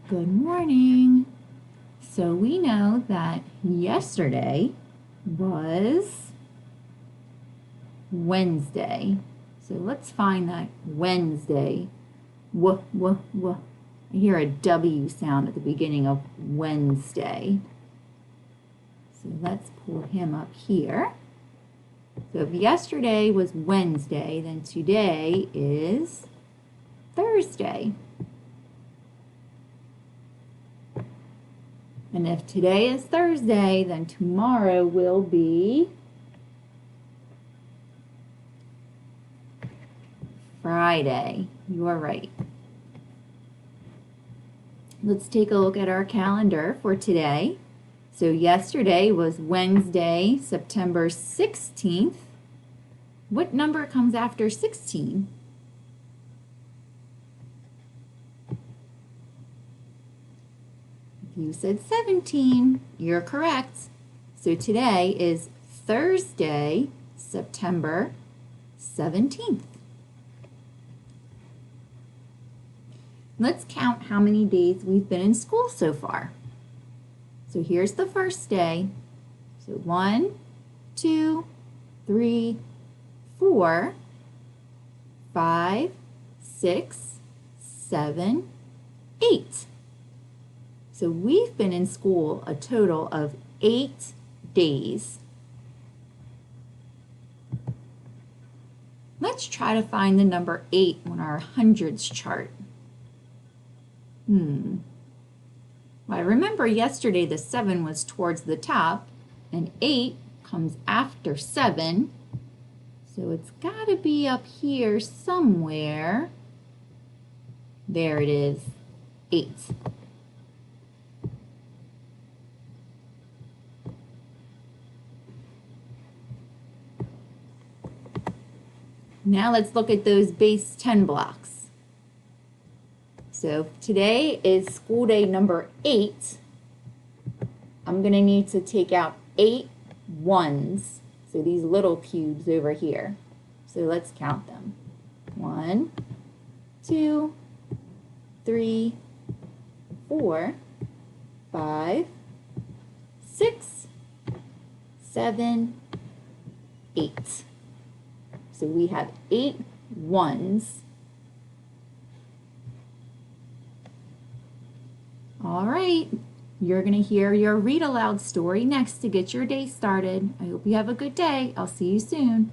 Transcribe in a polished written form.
Good morning. So we know that yesterday was Wednesday. So let's find that Wednesday. W. I hear a W sound at the beginning of Wednesday. So let's pull him up here. So if yesterday was Wednesday, then today is Thursday. And if today is Thursday, then tomorrow will be Friday. You are right. Let's take a look at our calendar for today. So yesterday was Wednesday, September 16th. What number comes after 16? You said 17. You're correct. So today is Thursday, September 17th. Let's count how many days we've been in school so far. So here's the first day. So 1, 2, 3, 4, 5, 6, 7, 8. So we've been in school a total of 8 days. Let's try to find the number 8 on our hundreds chart. Well, I remember yesterday the 7 was towards the top and 8 comes after 7. So it's got to be up here somewhere. There it is, 8. Now let's look at those base 10 blocks. So today is school day number 8. I'm going to need to take out 8 ones. So these little cubes over here. So let's count them. 1, 2, 3, 4, 5, 6, 7, 8. So we have 8 ones. All right, you're going to hear your read aloud story next to get your day started. I hope you have a good day. I'll see you soon.